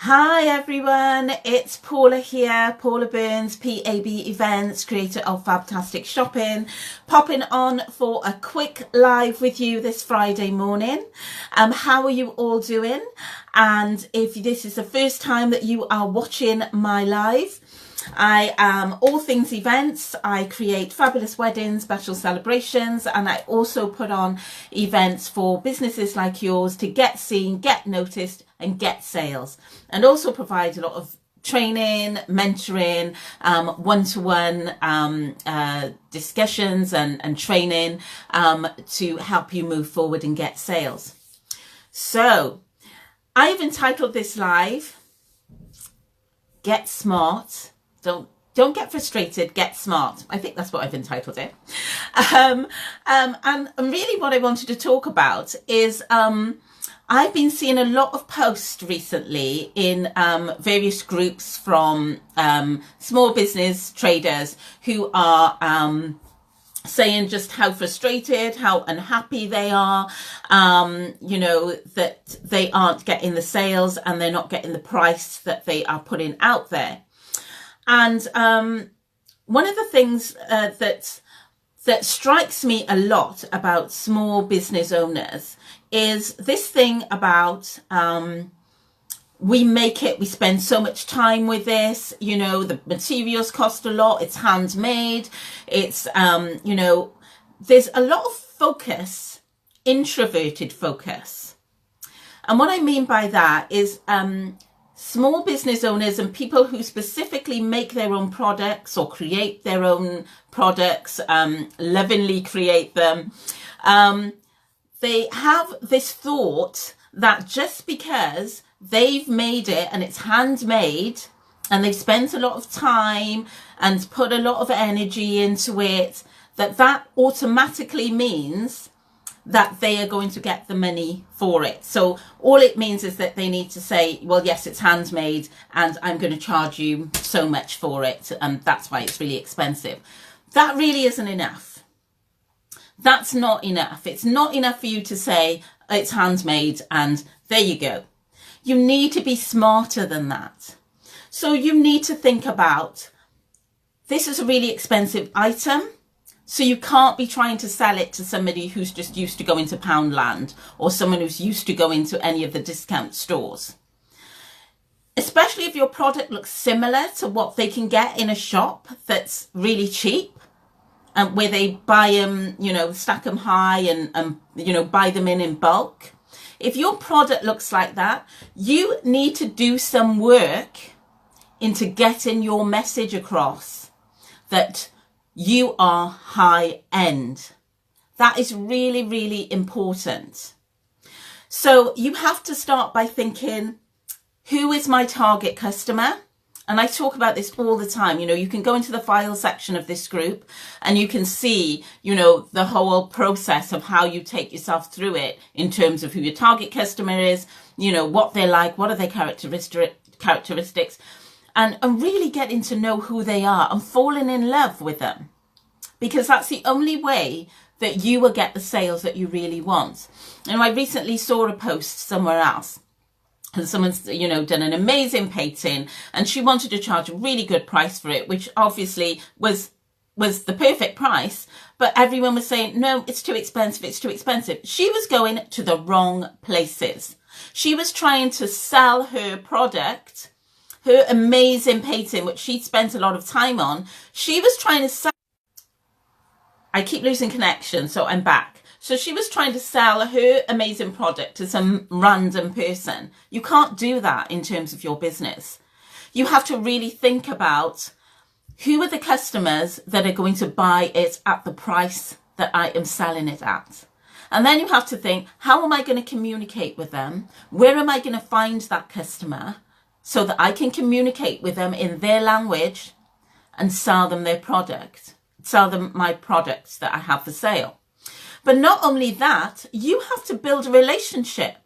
Hi everyone, it's Paula here, Paula Burns, PAB Events, creator of Fabtastic Shopping, popping on for a quick live with you this Friday morning. How are you all doing? And if this is the first time that you are watching my live, I am all things events. I create fabulous weddings, special celebrations, and I also put on events for businesses like yours to get seen, get noticed, and get sales, and also provide a lot of training, mentoring, one-to-one discussions and training to help you move forward and get sales. So I've entitled this live, Get Smart. Don't get frustrated, get smart. I think that's what I've entitled it. And really what I wanted to talk about is I've been seeing a lot of posts recently in various groups from small business traders who are saying just how frustrated, how unhappy they are, you know, that they aren't getting the sales and they're not getting the price that they are putting out there. And one of the things that strikes me a lot about small business owners is this thing about we spend so much time with this, you know, the materials cost a lot, it's handmade, it's, you know, there's a lot of focus, introverted focus. And what I mean by that is small business owners and people who specifically make their own products or create their own products, lovingly create them, they have this thought that just because they've made it and it's handmade and they've spent a lot of time and put a lot of energy into it, that automatically means that they are going to get the money for it. So all it means is that they need to say, well, yes, it's handmade and I'm going to charge you so much for it, and that's why it's really expensive. That really isn't enough. That's not enough. It's not enough for you to say it's handmade and there you go. You need to be smarter than that. So you need to think about, this is a really expensive item. So you can't be trying to sell it to somebody who's just used to going to Poundland or someone who's used to going to any of the discount stores. Especially if your product looks similar to what they can get in a shop that's really cheap and where they buy them, you know, stack them high and you know, buy them in bulk. If your product looks like that, you need to do some work into getting your message across that you are high end. That is really, really important. So you have to start by thinking, who is my target customer? And I talk about this all the time. You know, you can go into the file section of this group and you can see, you know, the whole process of how you take yourself through it in terms of who your target customer is, you know, what they're like, what are their characteristics, and really getting to know who they are and falling in love with them. Because that's the only way that you will get the sales that you really want. And I recently saw a post somewhere else. And someone's, you know, done an amazing painting and she wanted to charge a really good price for it, which obviously was the perfect price. But everyone was saying, no, it's too expensive. It's too expensive. She was going to the wrong places. She was trying to sell her product, her amazing painting, which she'd spent a lot of time on. She was trying to sell. I keep losing connection, so I'm back. So she was trying to sell her amazing product to some random person. You can't do that in terms of your business. You have to really think about who are the customers that are going to buy it at the price that I am selling it at. And then you have to think, how am I going to communicate with them? Where am I going to find that customer so that I can communicate with them in their language and sell them their product, sell them my products that I have for sale. But not only that, you have to build a relationship.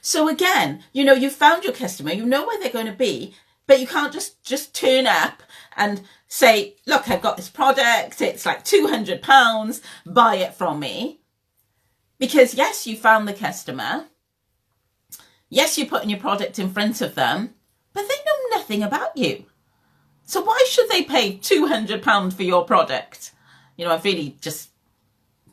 So again, you know, you found your customer, you know where they're going to be, but you can't just turn up and say, look, I've got this product, it's like £200, buy it from me. Because yes, you found the customer. Yes, you're putting your product in front of them, but they know nothing about you. So why should they pay £200 for your product? You know, I've really just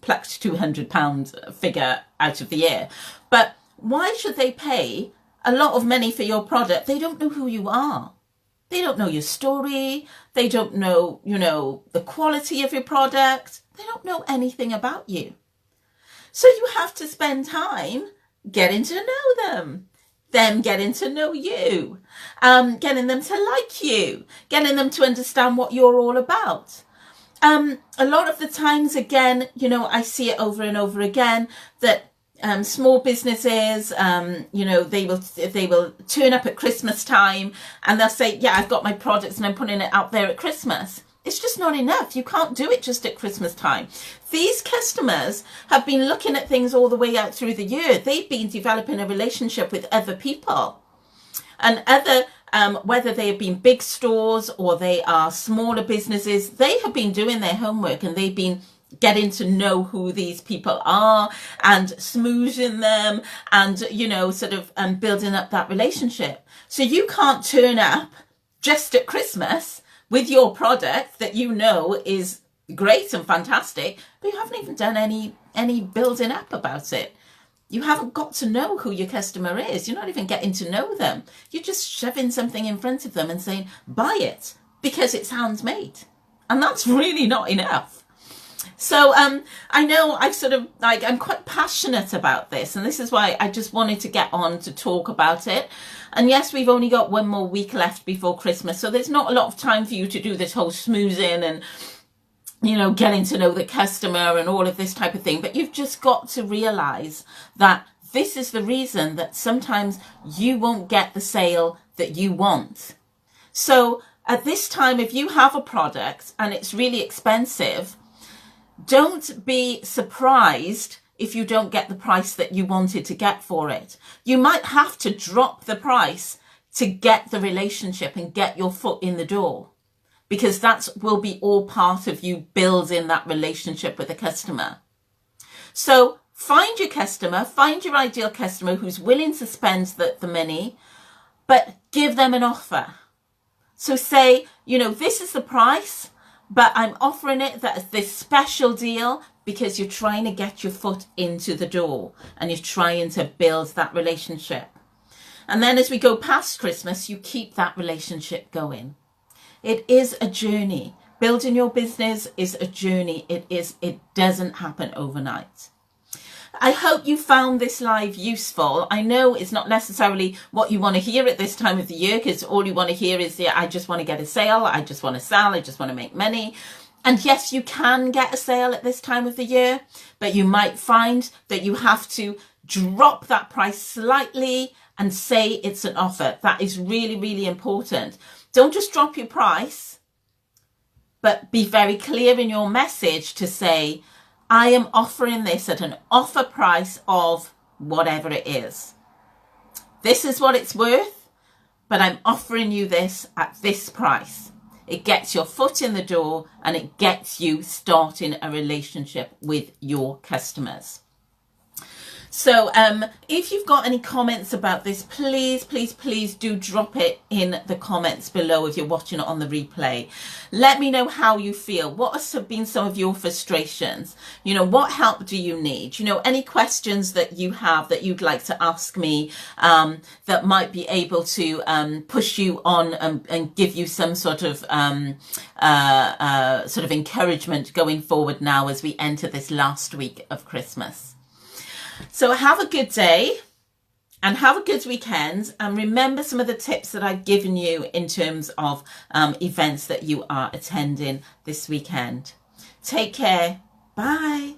plucked £200 figure out of the air. But why should they pay a lot of money for your product? They don't know who you are. They don't know your story. They don't know, you know, the quality of your product. They don't know anything about you. So you have to spend time getting to know them getting to know you, getting them to like you, getting them to understand what you're all about. A lot of the times, again, you know, I see it over and over again that small businesses, you know, they will turn up at Christmas time and they'll say, yeah, I've got my products and I'm putting it out there at Christmas. It's just not enough. You can't do it just at Christmas time. These customers have been looking at things all the way out through the year. They've been developing a relationship with other people, and other, whether they have been big stores or they are smaller businesses, they have been doing their homework and they've been getting to know who these people are and smoothing them and, you know, sort of building up that relationship. So you can't turn up just at Christmas with your product that you know is great and fantastic, but you haven't even done any building up about it. You haven't got to know who your customer is. You're not even getting to know them. You're just shoving something in front of them and saying, buy it because it's handmade. And that's really not enough. So I know I've sort of I'm quite passionate about this, and this is why I just wanted to get on to talk about it. And yes, we've only got one more week left before Christmas, so there's not a lot of time for you to do this whole smoothing and, you know, getting to know the customer and all of this type of thing. But you've just got to realize that this is the reason that sometimes you won't get the sale that you want. So at this time, if you have a product and it's really expensive, don't be surprised if you don't get the price that you wanted to get for it. You might have to drop the price to get the relationship and get your foot in the door, because that will be all part of you building that relationship with the customer. So find your customer, find your ideal customer who's willing to spend the money, but give them an offer. So say, you know, this is the price, but I'm offering it as this special deal because you're trying to get your foot into the door and you're trying to build that relationship. And then as we go past Christmas, you keep that relationship going. It is a journey. Building your business is a journey. It doesn't happen overnight. I hope you found this live useful. I know it's not necessarily what you want to hear at this time of the year, because all you want to hear is, yeah, I just want to get a sale. I just want to sell. I just want to make money. And yes, you can get a sale at this time of the year, but you might find that you have to drop that price slightly and say it's an offer. That is really, really important. Don't just drop your price, but be very clear in your message to say, I am offering this at an offer price of whatever it is. This is what it's worth, but I'm offering you this at this price. It gets your foot in the door and it gets you starting a relationship with your customers. So if you've got any comments about this, please, please, please do drop it in the comments below if you're watching it on the replay. Let me know how you feel. What have been some of your frustrations? You know, what help do you need? You know, any questions that you have that you'd like to ask me that might be able to push you on and give you some sort of encouragement going forward now as we enter this last week of Christmas. So have a good day and have a good weekend, and remember some of the tips that I've given you in terms of events that you are attending this weekend. Take care. Bye.